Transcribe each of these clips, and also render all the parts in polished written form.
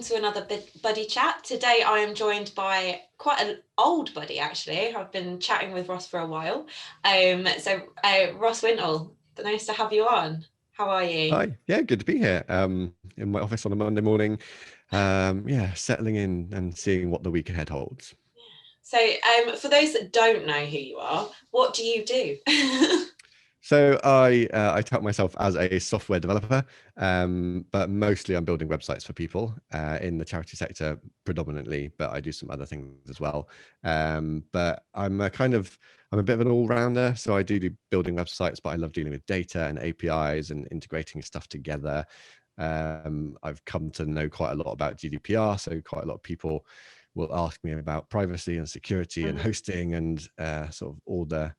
to another buddy chat. Today I am joined by quite an old buddy, actually. I've been chatting with Ross for a while. Ross Wintle, nice to have you on. How are you? Hi, yeah, good to be here in my office on a Monday morning. Yeah, settling in and seeing what the week ahead holds. So for those that don't know who you are, what do you do? So I tout myself as a software developer, but mostly I'm building websites for people in the charity sector predominantly, but I do some other things as well. But I'm a bit of an all-rounder, so I do building websites, but I love dealing with data and APIs and integrating stuff together. I've come to know quite a lot about GDPR, so quite a lot of people will ask me about privacy and security and hosting and sort of all the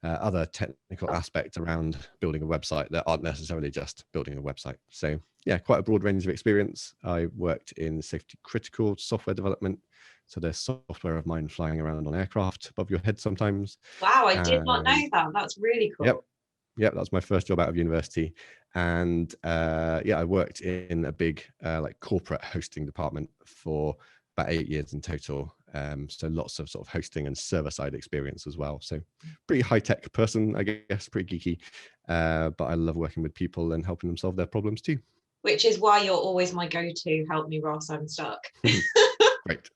other technical aspects around building a website that aren't necessarily just building a website. So yeah, quite a broad range of experience. I worked in safety critical software development. So there's software of mine flying around on aircraft above your head sometimes. Wow, I did not know that. That's really cool. Yep, that was my first job out of university. And yeah, I worked in a big like corporate hosting department for about 8 years in total. So lots of sort of hosting and server-side experience as well. So pretty high-tech person, I guess, pretty geeky. But I love working with people and helping them solve their problems too. Which is why you're always my go-to. Help me, Ross, I'm stuck. Great.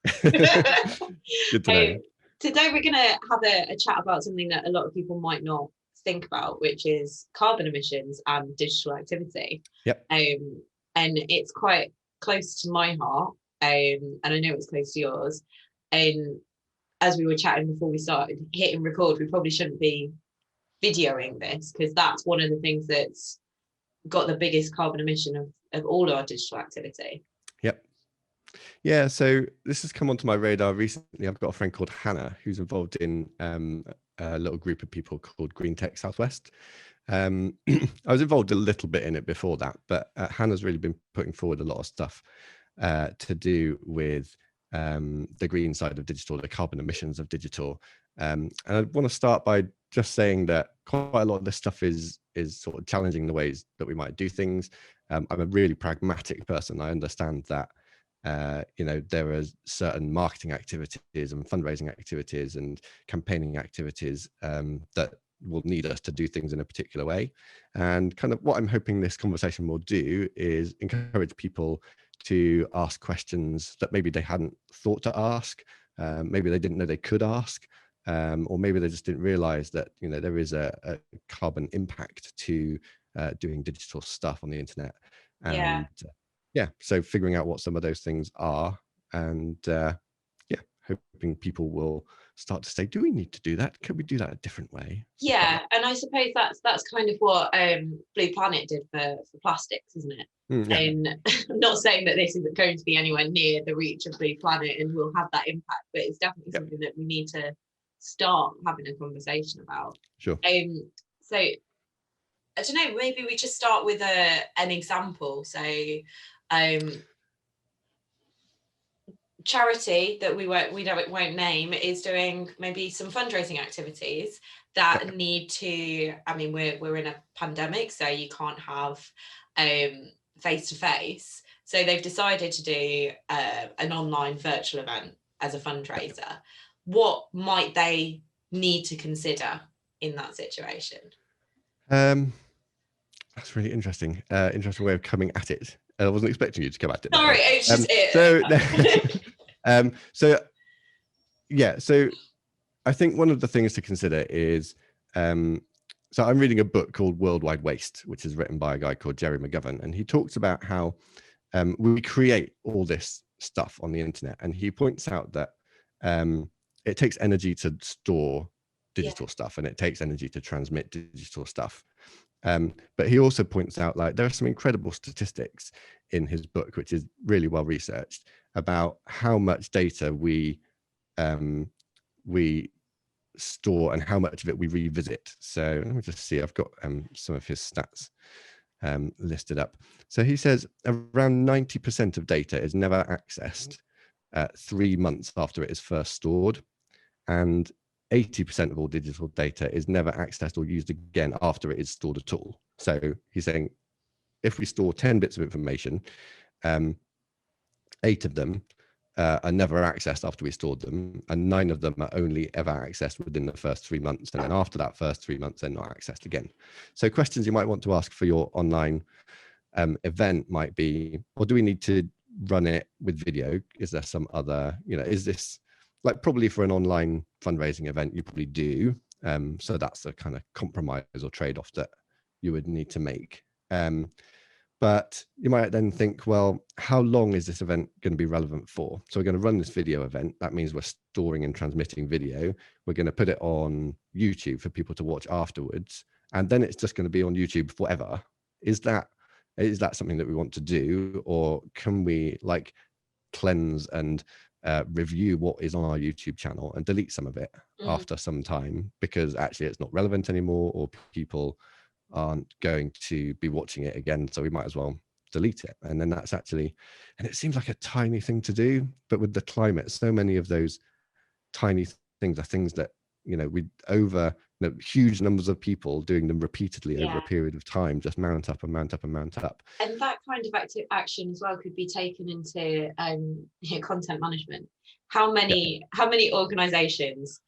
Good to know. Today we're going to have a chat about something that a lot of people might not think about, which is carbon emissions and digital activity. Yep. And it's quite close to my heart, and I know it's close to yours. And as we were chatting before we started hitting record, we probably shouldn't be videoing this because that's one of the things that's got the biggest carbon emission of all our digital activity. Yep. Yeah, so this has come onto my radar recently. I've got a friend called Hannah who's involved in a little group of people called Green Tech Southwest. I was involved a little bit in it before that, but Hannah's really been putting forward a lot of stuff to do with the green side of digital, the carbon emissions of digital. And I want to start by just saying that quite a lot of this stuff is sort of challenging the ways that we might do things. I'm a really pragmatic person. I understand that there are certain marketing activities and fundraising activities and campaigning activities that will need us to do things in a particular way. And kind of what I'm hoping this conversation will do is encourage people to ask questions that maybe they hadn't thought to ask, maybe they didn't know they could ask, or maybe they just didn't realize that there is a carbon impact to doing digital stuff on the internet. And so figuring out what some of those things are, and hoping people will start to say, do we need to do that? Can we do that a different way? Yeah, and I suppose that's kind of what Blue Planet did for plastics, isn't it? And I'm not saying that this isn't going to be anywhere near the reach of Blue Planet and will have that impact, but it's definitely something that we need to start having a conversation about. Sure. So I don't know, maybe we just start with an example. So charity that we won't name is doing maybe some fundraising activities that need to, I mean, we're in a pandemic, so you can't have face-to-face. So they've decided to do an online virtual event as a fundraiser. What might they need to consider in that situation? That's really interesting. Interesting way of coming at it. I wasn't expecting you to come at it. Sorry, it's just So I think one of the things to consider is, so I'm reading a book called Worldwide Waste, which is written by a guy called Jerry McGovern, and he talks about how we create all this stuff on the internet, and he points out that it takes energy to store digital stuff, and it takes energy to transmit digital stuff. But he also points out, like, there are some incredible statistics in his book, which is really well researched, about how much data we store and how much of it we revisit. So let me just see, I've got some of his stats listed up. So he says around 90% of data is never accessed 3 months after it is first stored, and 80% of all digital data is never accessed or used again after it is stored at all. So he's saying if we store 10 bits of information, 8 of them are never accessed after we stored them, and 9 of them are only ever accessed within the first 3 months, and then after that first 3 months they're not accessed again. So questions you might want to ask for your online event might be, well, do we need to run it with video? Is there some other, is this like, probably for an online fundraising event you probably do, so that's a kind of compromise or trade-off that you would need to make. But you might then think, well, how long is this event going to be relevant for? So we're going to run this video event. That means we're storing and transmitting video. We're going to put it on YouTube for people to watch afterwards. And then it's just going to be on YouTube forever. Is that something that we want to do? Or can we like cleanse and review what is on our YouTube channel and delete some of it after some time, because actually it's not relevant anymore, or people aren't going to be watching it again, so we might as well delete it? And then that's actually, and it seems like a tiny thing to do, but with the climate, so many of those tiny things are things that huge numbers of people doing them repeatedly over a period of time just mount up and mount up and mount up. And that kind of active action as well could be taken into content management. How many organizations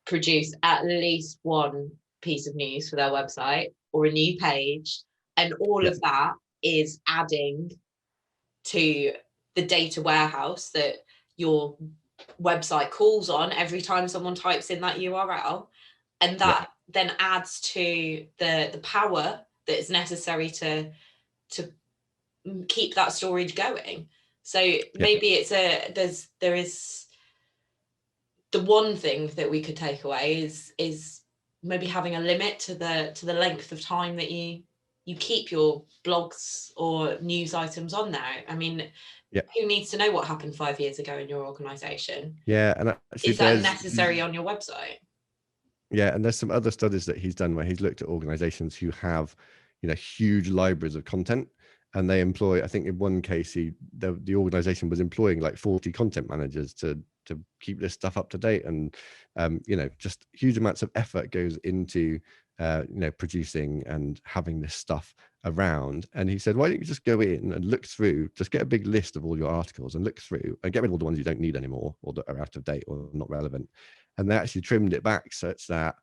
produce at least one piece of news for their website or a new page, and all of that is adding to the data warehouse that your website calls on every time someone types in that URL, and that then adds to the power that is necessary to keep that storage going. So maybe it's there is the one thing that we could take away is maybe having a limit to the length of time that you keep your blogs or news items on there. I mean, who needs to know what happened 5 years ago in your organization? And actually, is that necessary on your website? And there's some other studies that he's done where he's looked at organizations who have huge libraries of content, and they employ, I think in one case the organization was employing like 40 content managers to keep this stuff up to date. And just huge amounts of effort goes into producing and having this stuff around. And he said, why don't you just go in and look through, just get a big list of all your articles and look through and get rid of all the ones you don't need anymore or that are out of date or not relevant. And they actually trimmed it back such that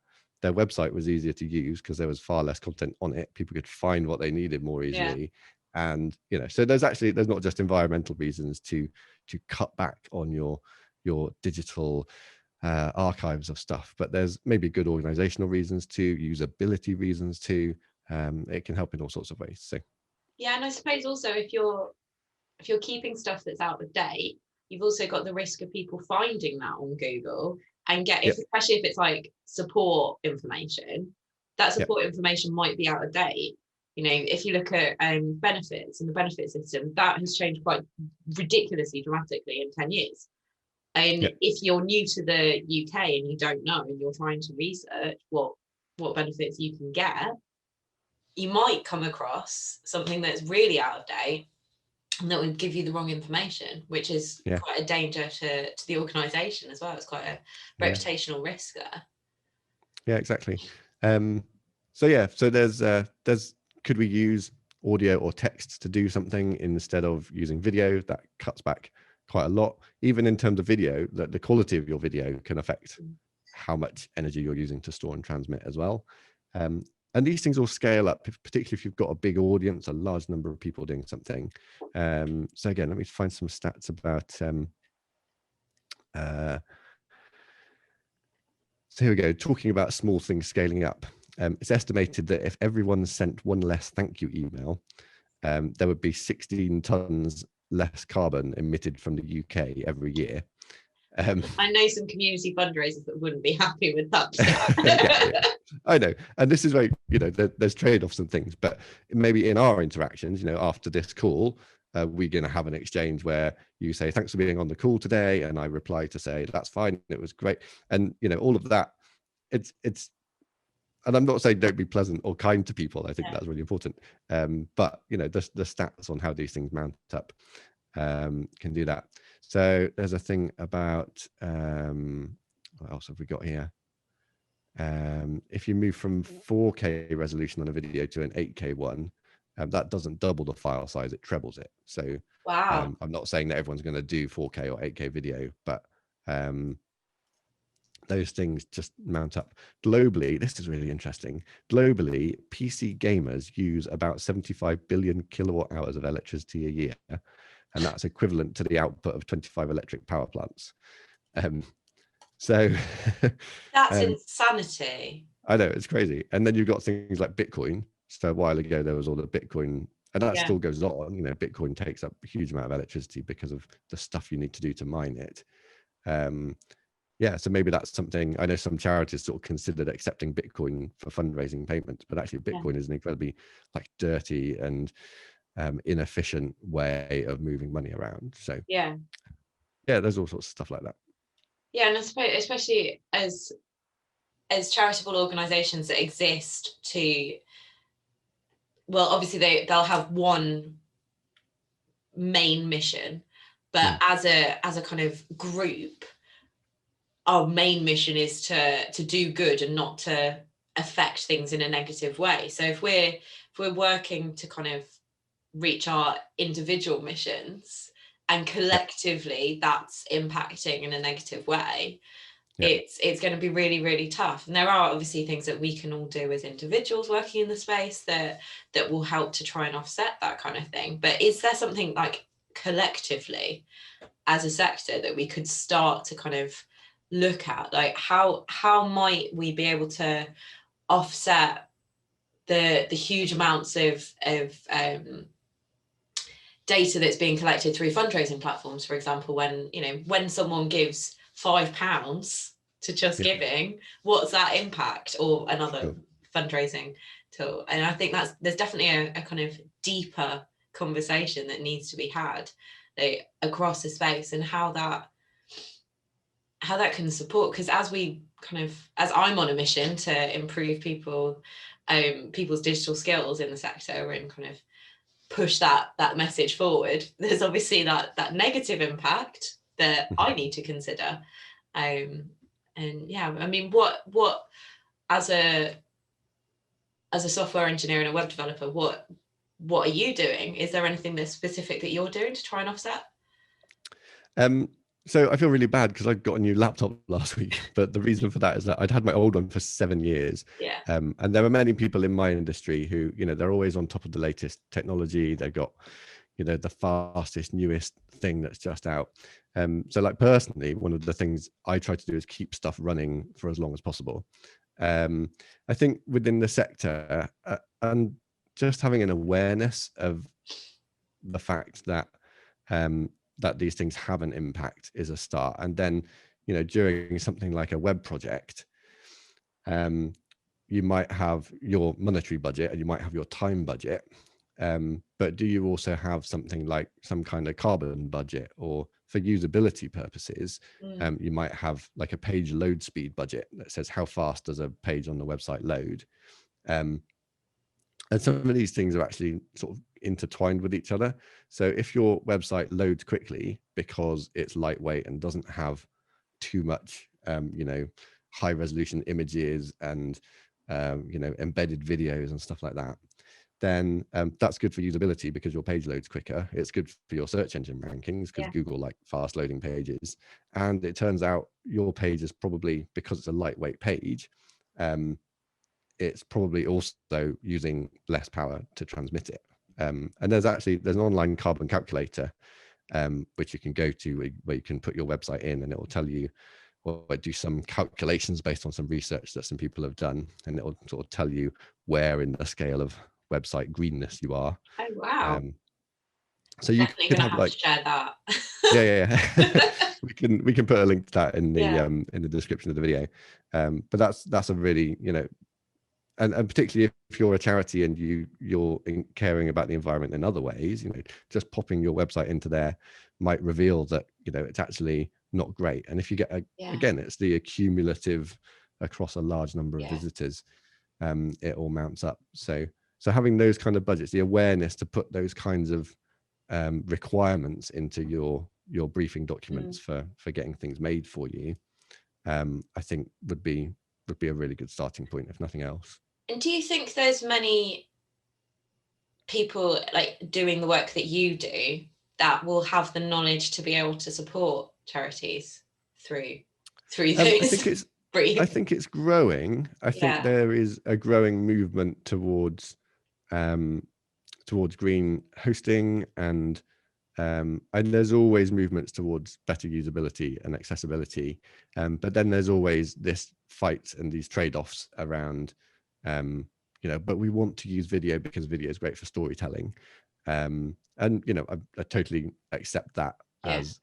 their website was easier to use because there was far less content on it. People could find what they needed more easily. And so there's not just environmental reasons to cut back on your digital archives of stuff, but there's maybe good organizational reasons too, usability reasons too. It can help in all sorts of ways. So and I suppose also if you're keeping stuff that's out of date, you've also got the risk of people finding that on Google and especially if it's like support information, that support information might be out of date. If you look at benefits and the benefit system, that has changed quite ridiculously dramatically in 10 years. And if you're new to the UK and you don't know and you're trying to research what benefits you can get, you might come across something that's really out of date and that would give you the wrong information, which is quite a danger to the organisation as well. It's quite a reputational risk there. Yeah, exactly. So there's could we use audio or text to do something instead of using video? That cuts back quite a lot. Even in terms of video, the quality of your video can affect how much energy you're using to store and transmit as well. And these things all scale up, particularly if you've got a big audience, a large number of people doing something. So again, let me find some stats about so here we go, talking about small things scaling up. It's estimated that if everyone sent one less thank you email, there would be 16 tons less carbon emitted from the UK every year. I know some community fundraisers that wouldn't be happy with that. I know, and this is where there's trade-offs and things, but maybe in our interactions, after this call, we're going to have an exchange where you say thanks for being on the call today, and I reply to say that's fine, it was great, and all of that. It's and I'm not saying don't be pleasant or kind to people. I think that's really important. But the stats on how these things mount up can do that. So there's a thing about what else have we got here? If you move from 4K resolution on a video to an 8K one, That doesn't double the file size, it trebles it. So Wow. I'm not saying that everyone's going to do 4K or 8K video, but those things just mount up. Globally, this is really interesting. Globally, PC gamers use about 75 billion kilowatt hours of electricity a year, and that's equivalent to the output of 25 electric power plants. So That's insanity. I know, it's crazy. And then you've got things like Bitcoin. So a while ago, there was all the Bitcoin, and that Yeah. still goes on. You know, Bitcoin takes up a huge amount of electricity because of the stuff you need to do to mine it. Yeah, so maybe that's something. I know some charities sort of considered accepting Bitcoin for fundraising payments, but actually Bitcoin is an incredibly like dirty and inefficient way of moving money around. So yeah, there's all sorts of stuff like that. Yeah, and I suppose especially as charitable organisations that exist to, well, obviously they'll have one main mission, but as a kind of group, our main mission is to do good and not to affect things in a negative way. So if we're working to kind of reach our individual missions and collectively that's impacting in a negative way, it's going to be really, really tough. And there are obviously things that we can all do as individuals working in the space that will help to try and offset that kind of thing. But is there something like collectively as a sector that we could start to kind of look at, like how might we be able to offset the huge amounts of data that's being collected through fundraising platforms, for example, when someone gives £5 to Just Giving, what's that impact, or another fundraising tool? And I think there's definitely a kind of deeper conversation that needs to be had across the space, and how that can support, because as I'm on a mission to improve people's digital skills in the sector and kind of push that message forward, there's obviously that negative impact that I need to consider. And yeah, I mean, what as a software engineer and a web developer, what are you doing? Is there anything that's specific that you're doing to try and offset? So I feel really bad because I got a new laptop last week, but the reason for that is that I'd had my old one for 7 years. Yeah. And there are many people in my industry who, they're always on top of the latest technology. They've got, the fastest, newest thing that's just out. So like personally, one of the things I try to do is keep stuff running for as long as possible. I think within the sector, and just having an awareness of the fact that that these things have an impact is a start. And then, during something like a web project, you might have your monetary budget and you might have your time budget. But do you also have something like some kind of carbon budget, or for usability purposes, you might have like a page load speed budget that says how fast does a page on the website load? And some of these things are actually sort of intertwined with each other. So if your website loads quickly because it's lightweight and doesn't have too much, high resolution images and, embedded videos and stuff like that, then that's good for usability because your page loads quicker. It's good for your search engine rankings because Google like fast loading pages. And it turns out your page is probably, because it's a lightweight page, it's probably also using less power to transmit it. And there's an online carbon calculator, which you can go to, where you can put your website in and it will tell you, or do some calculations based on some research that some people have done, and it will sort of tell you where in the scale of website greenness you are. Oh wow. So you definitely could gonna have like to share that. yeah. we can put a link to that in the description of the video. But that's a really, and particularly if you're a charity and you're caring about the environment in other ways, just popping your website into there might reveal that it's actually not great. And if you get again, it's the accumulative across a large number of visitors, it all mounts up. So having those kind of budgets, the awareness to put those kinds of requirements into your briefing documents for getting things made for you, I think would be a really good starting point, if nothing else. And do you think there's many people like doing the work that you do that will have the knowledge to be able to support charities through I those think it's I brief. think it's growing. I think Yeah, there is a growing movement um, towards green hosting, and there's always movements towards better usability and accessibility. But then there's always this fight and these trade-offs around, but we want to use video because video is great for storytelling. And I totally accept that yeah, as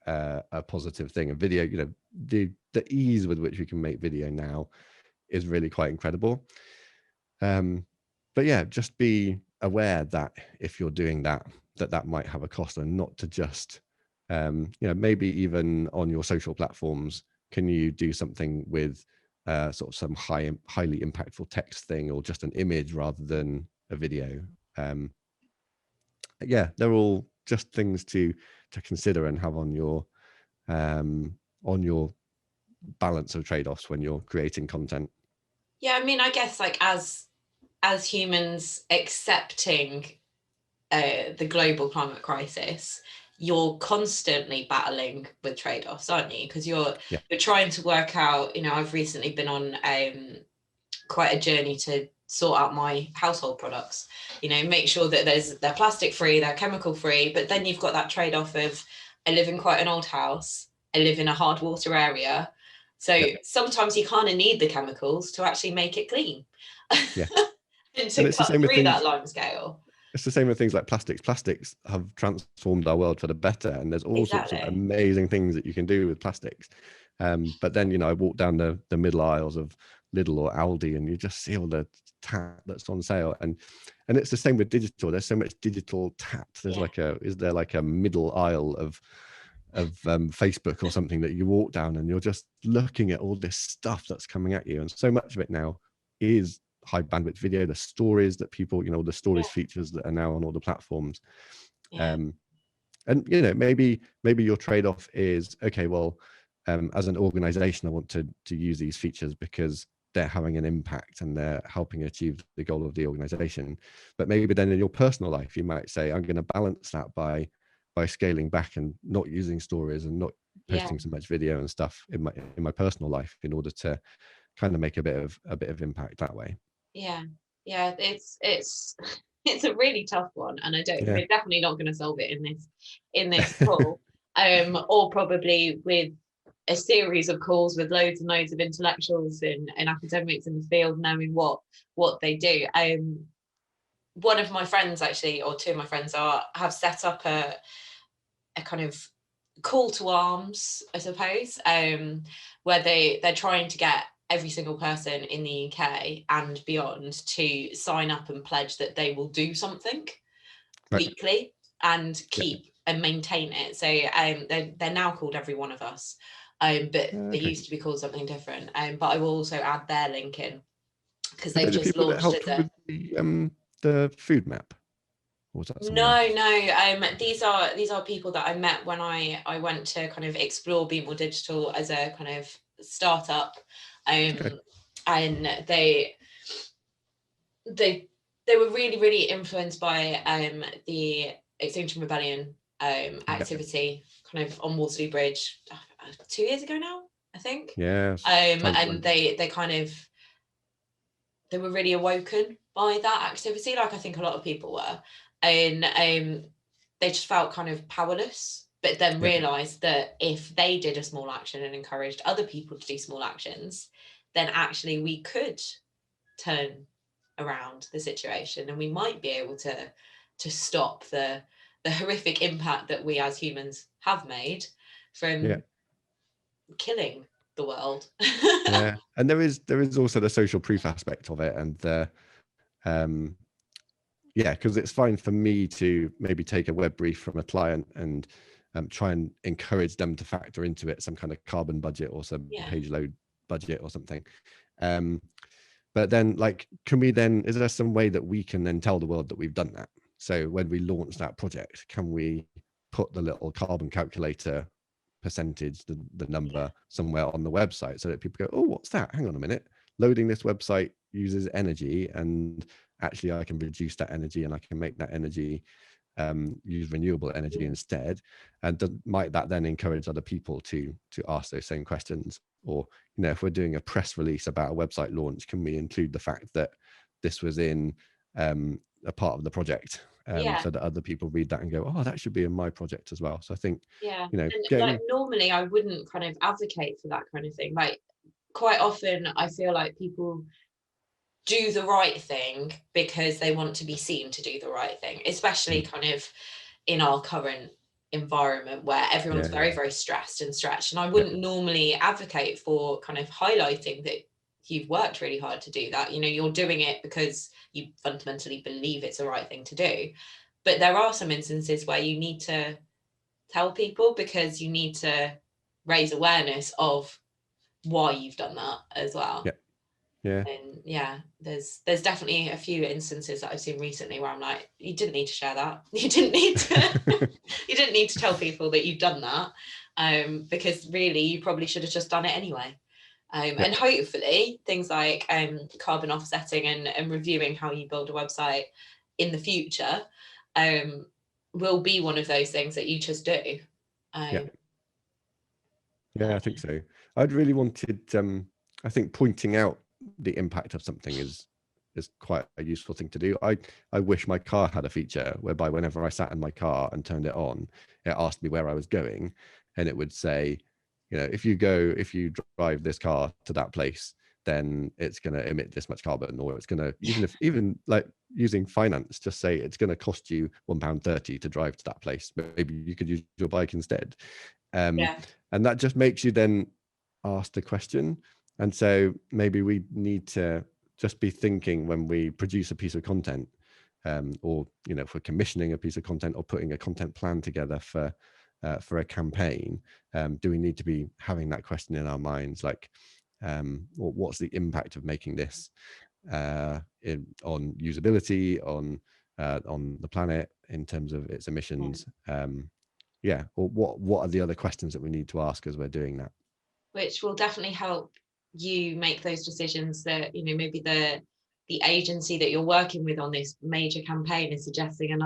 a positive thing. A video, the ease with which we can make video now is really quite incredible. But yeah, just be aware that if you're doing that, that might have a cost, and not to just, maybe even on your social platforms, can you do something with sort of some highly impactful text thing, or just an image rather than a video? Yeah, they're all just things to consider and have on your balance of trade-offs when you're creating content. yeah. I mean, I guess like as humans accepting the global climate crisis, you're constantly battling with trade-offs, aren't you? Because you're trying to work out, I've recently been on quite a journey to sort out my household products, make sure that they're plastic free, they're chemical free, but then you've got that trade-off of, I live in quite an old house, I live in a hard water area, so sometimes you kind of need the chemicals to actually make it clean. Yeah. And And to it's the cut same with through that things. lime scale. It's the same with things like plastics. Plastics have transformed our world for the better, and there's all sorts of Exactly. amazing things that you can do with plastics. But then, I walk down the middle aisles of Lidl or Aldi, and you just see all the tat that's on sale. And it's the same with digital. There's so much digital tat. There's is there like a middle aisle of Facebook or something that you walk down, and you're just looking at all this stuff that's coming at you. And so much of it now is high bandwidth video, the stories that people, the stories features that are now on all the platforms. And maybe your trade-off is, okay, well, as an organization, I want to use these features because they're having an impact and they're helping achieve the goal of the organization. But maybe then in your personal life, you might say, I'm going to balance that by scaling back and not using stories and not posting so much video and stuff in my personal life, in order to kind of make a bit of impact that way. It's it's a really tough one, and we're definitely not going to solve it in this call. Or probably with a series of calls with loads and loads of intellectuals and academics in the field knowing what they do. One of my friends, actually, or two of my friends, have set up a kind of call to arms, I suppose, where they're trying to get every single person in the UK and beyond to sign up and pledge that they will do something weekly and keep and maintain it. So they're now called Every One of Us, but they used to be called something different. But I will also add their link in, because they've just people that launched helped with the food map. Or was that someone else? No. These are people that I met when I went to kind of explore Be More Digital as a kind of startup, and they were really, really influenced by the Extinction Rebellion activity, kind of on Waterloo Bridge 2 years ago now, I think. And they kind of, they were really awoken by that activity, like I think a lot of people were, and they just felt kind of powerless, but then realized that if they did a small action and encouraged other people to do small actions, then actually we could turn around the situation, and we might be able to stop the horrific impact that we as humans have made from killing the world. And there is also the social proof aspect of it, and the because it's fine for me to maybe take a web brief from a client and try and encourage them to factor into it some kind of carbon budget or some page load budget or something. But then, like, is there some way that we can then tell the world that we've done that? So when we launch that project, can we put the little carbon calculator percentage, the number somewhere on the website, so that people go, oh, what's that? Hang on a minute. Loading this website uses energy, and actually I can reduce that energy and I can make that energy use renewable energy instead, and might that then encourage other people to ask those same questions? Or, you know, if we're doing a press release about a website launch, can we include the fact that this was in a part of the project, so that other people read that and go, oh, that should be in my project as well? So I think, you know, and like normally I wouldn't kind of advocate for that kind of thing. Like quite often I feel like people do the right thing because they want to be seen to do the right thing, especially kind of in our current environment where everyone's very, very stressed and stretched. And I wouldn't normally advocate for kind of highlighting that you've worked really hard to do that. You know, you're doing it because you fundamentally believe it's the right thing to do. But there are some instances where you need to tell people because you need to raise awareness of why you've done that as well. And there's definitely a few instances that I've seen recently where I'm like, you didn't need to share that. You didn't need to you didn't need to tell people that you've done that, because really you probably should have just done it anyway. And hopefully things like carbon offsetting and reviewing how you build a website in the future will be one of those things that you just do. I think so. I'd really wanted, I think pointing out the impact of something is quite a useful thing to do. I wish my car had a feature whereby whenever I sat in my car and turned it on, it asked me where I was going, and it would say, you know, if you drive this car to that place, then it's going to emit this much carbon, or it's going to, even like using finance, just say it's going to cost you £1.30 to drive to that place, but maybe you could use your bike instead. And that just makes you then ask the question. And so maybe we need to just be thinking when we produce a piece of content, or, you know, if we're commissioning a piece of content or putting a content plan together for a campaign, do we need to be having that question in our minds, like, what's the impact of making this on usability, on the planet in terms of its emissions? Or what are the other questions that we need to ask as we're doing that? Which will definitely help you make those decisions that, you know, maybe the agency that you're working with on this major campaign is suggesting a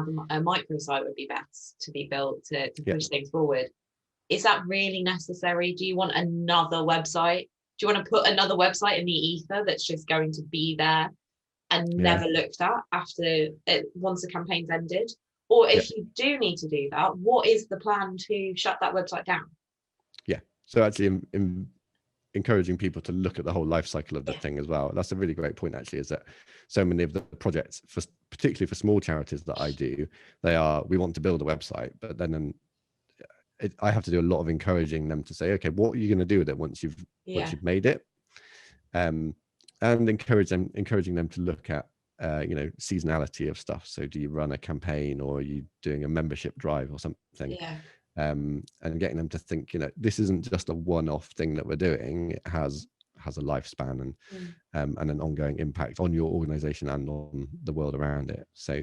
microsite would be best to be built to push things forward. Is that really necessary? Do you want another website? Do you want to put another website in the ether that's just going to be there and never looked at after once the campaign's ended? Or if you do need to do that, what is the plan to shut that website down? So actually encouraging people to look at the whole life cycle of the thing as well. That's a really great point, actually, is that so many of the projects, particularly for small charities that I do, we want to build a website, but then I have to do a lot of encouraging them to say, okay, what are you going to do with it once you've made it? And encouraging them to look at you know, seasonality of stuff. So do you run a campaign, or are you doing a membership drive or something? And getting them to think, you know, this isn't just a one-off thing that we're doing. It has a lifespan and an ongoing impact on your organization and on the world around it. So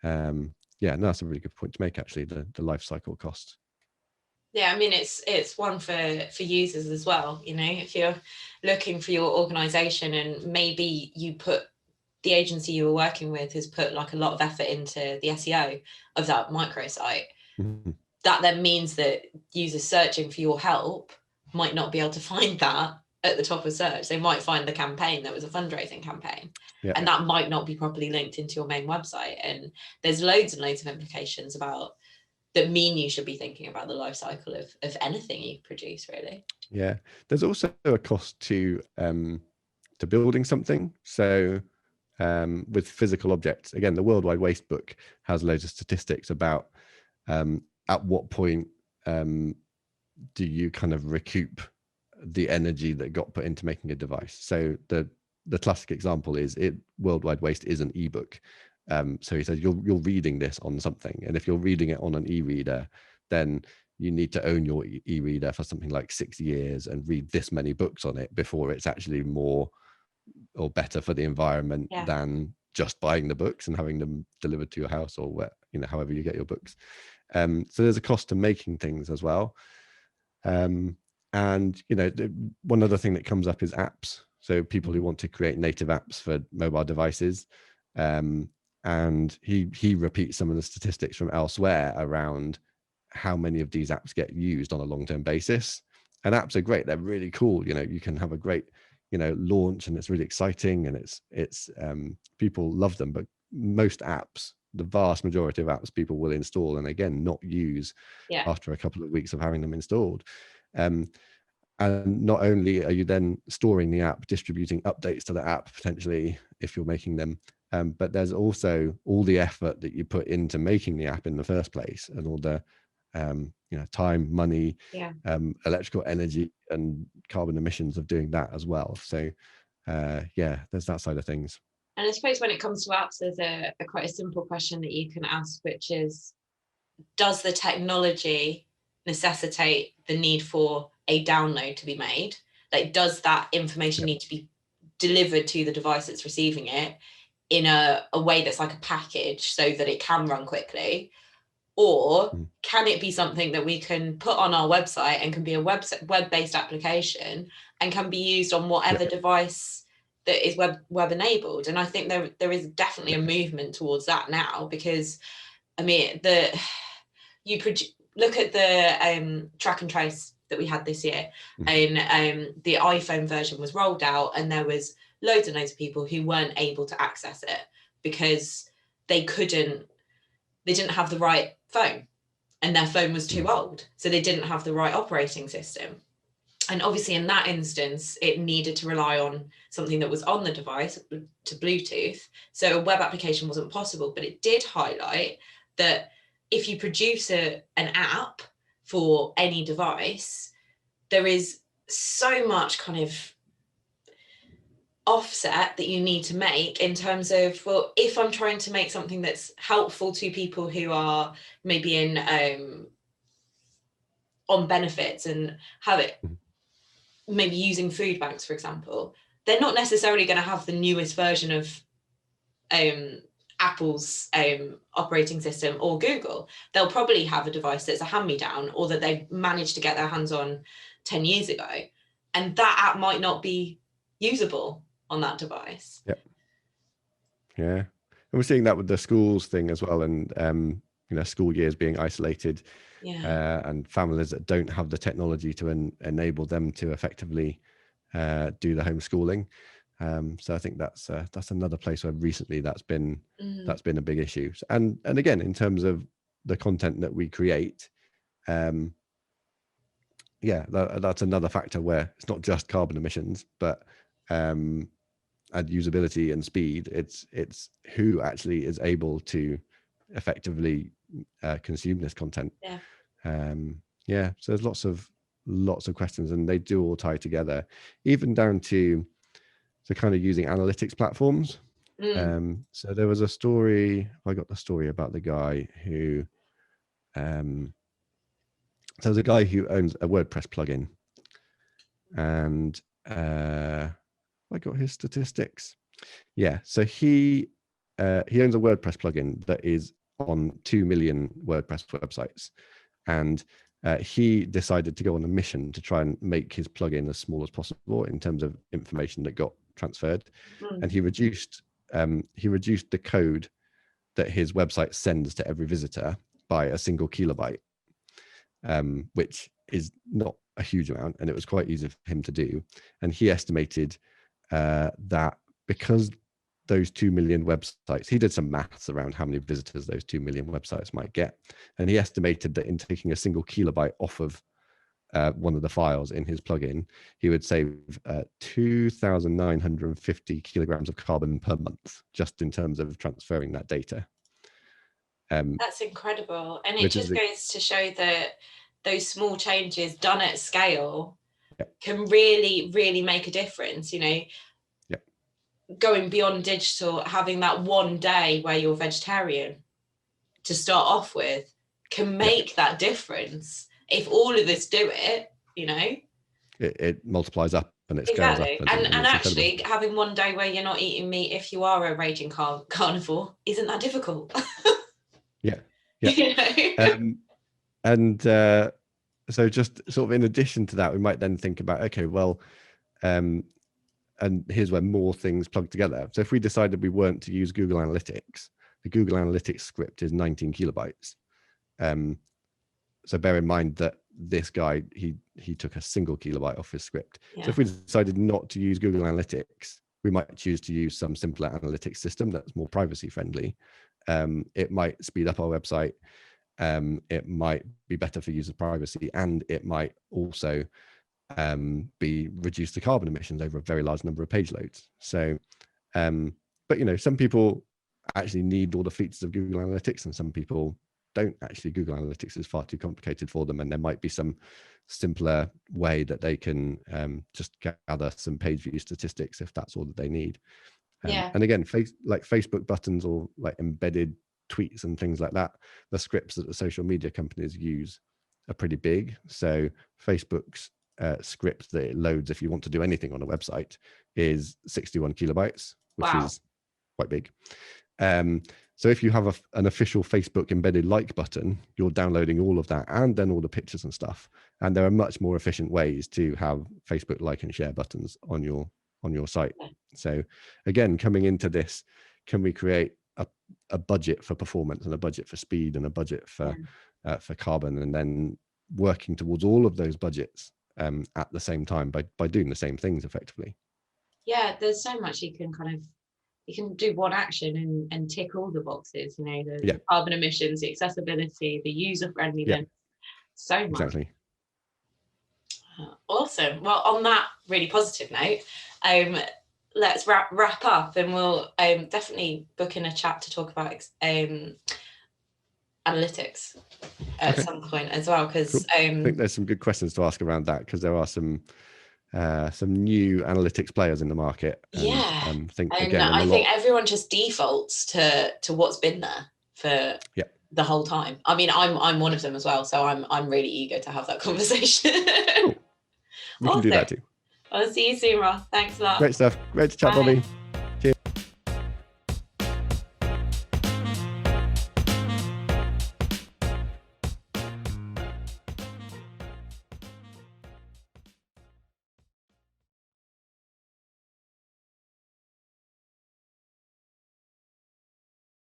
that's a really good point to make, actually, the life cycle cost. I mean, it's one for users as well. You know, if you're looking for your organization and maybe the agency you were working with has put like a lot of effort into the SEO of that microsite, that then means that users searching for your help might not be able to find that at the top of search. They might find the campaign that was a fundraising campaign, and that might not be properly linked into your main website. And there's loads and loads of implications about that mean you should be thinking about the life cycle of anything you produce, really. There's also a cost to building something. So with physical objects, again, the World Wide Waste book has loads of statistics about at what point do you kind of recoup the energy that got put into making a device. So the classic example is World Wide Waste is an ebook. So he says you're reading this on something, and if you're reading it on an e-reader, then you need to own your e-reader for something like 6 years and read this many books on it before it's actually more or better for the environment than just buying the books and having them delivered to your house, or where, you know, however you get your books. So there's a cost to making things as well. And, you know, one other thing that comes up is apps. So people who want to create native apps for mobile devices, And he repeats some of the statistics from elsewhere around how many of these apps get used on a long-term basis. And apps are great, they're really cool. You can have a great launch, and it's really exciting, and it's people love them. But most apps, the vast majority of apps, people will install and again not use after a couple of weeks of having them installed. And not only are you then storing the app, distributing updates to the app potentially if you're making them, but there's also all the effort that you put into making the app in the first place, and all the time, money, electrical energy, and carbon emissions of doing that as well. So there's that side of things. And I suppose when it comes to apps, there's a quite a simple question that you can ask, which is, does the technology necessitate the need for a download to be made? Like, does that information need to be delivered to the device that's receiving it in a way that's like a package so that it can run quickly? Or can it be something that we can put on our website and can be a web-based application and can be used on whatever device that is web enabled? And I think there is definitely a movement towards that now, because I mean, look at the track and trace that we had this year, and the iPhone version was rolled out, and there was loads and loads of people who weren't able to access it because they didn't have the right phone, and their phone was too old, so they didn't have the right operating system. And obviously in that instance, it needed to rely on something that was on the device to Bluetooth, so a web application wasn't possible. But it did highlight that if you produce an app for any device, there is so much kind of offset that you need to make in terms of, well, if I'm trying to make something that's helpful to people who are maybe in on benefits and have it maybe using food banks, for example, they're not necessarily going to have the newest version of Apple's operating system or Google. They'll probably have a device that's a hand-me-down, or that they've managed to get their hands on 10 years ago, and that app might not be usable on that device. And we're seeing that with the schools thing as well, and school years being isolated, and families that don't have the technology to enable them to effectively do the homeschooling. So I think that's another place where recently that's been a big issue. And again, in terms of the content that we create, that's another factor where it's not just carbon emissions, but and usability and speed. It's who actually is able to effectively consume this content. So there's lots of questions, and they do all tie together, even down to kind of using analytics platforms. So there was a story, I got the story about the guy who so there's a guy who owns a WordPress plugin, and I got his statistics. So he owns a WordPress plugin that is on 2 million WordPress websites, and he decided to go on a mission to try and make his plugin as small as possible in terms of information that got transferred. And he reduced the code that his website sends to every visitor by a single kilobyte, which is not a huge amount, and it was quite easy for him to do. And he estimated that because those 2 million websites, he did some maths around how many visitors those 2 million websites might get, and he estimated that in taking a single kilobyte off of one of the files in his plugin, he would save 2,950 kilograms of carbon per month, just in terms of transferring that data. That's incredible, and it just goes to show that those small changes done at scale can really, really make a difference. Going beyond digital, having that one day where you're vegetarian to start off with can make that difference. If all of us do it, it multiplies up and it scales up. And actually incredible. Having one day where you're not eating meat, if you are a raging carnivore, isn't that difficult? And so just sort of in addition to that, we might then think about, okay, well, and here's where more things plug together. So if we decided we weren't to use Google Analytics, the Google Analytics script is 19 kilobytes. So bear in mind that this guy, he took a single kilobyte off his script. Yeah. So if we decided not to use Google Analytics, we might choose to use some simpler analytics system that's more privacy friendly. It might speed up our website. It might be better for user privacy, and it might also be reduce the carbon emissions over a very large number of page loads. So, but you know, some people actually need all the features of Google Analytics, and some people don't actually. Google Analytics is far too complicated for them, and there might be some simpler way that they can just gather some page view statistics if that's all that they need. And again, like Facebook buttons or like embedded tweets and things like that, the scripts that the social media companies use are pretty big. So Facebook's script that it loads if you want to do anything on a website is 61 kilobytes, which is quite big. So if you have an official Facebook embedded like button, you're downloading all of that and then all the pictures and stuff. And there are much more efficient ways to have Facebook like and share buttons on your site. So again, coming into this, can we create a budget for performance and a budget for speed and a budget for carbon, and then working towards all of those budgets at the same time by doing the same things effectively? Yeah, there's so much you can you can do one action and tick all the boxes, you know, the carbon emissions, the accessibility, the user friendliness, so much. Exactly. Awesome. Well, on that really positive note, let's wrap up, and we'll definitely book in a chat to talk about analytics at some point as well, because cool. I think there's some good questions to ask around that, because there are some new analytics players in the market. I think everyone just defaults to what's been there for the whole time. I mean, I'm one of them as well, so I'm really eager to have that conversation. Cool. We can do that too. I'll see you soon, Ross. Thanks a lot. Great stuff. Great to chat, Bobby.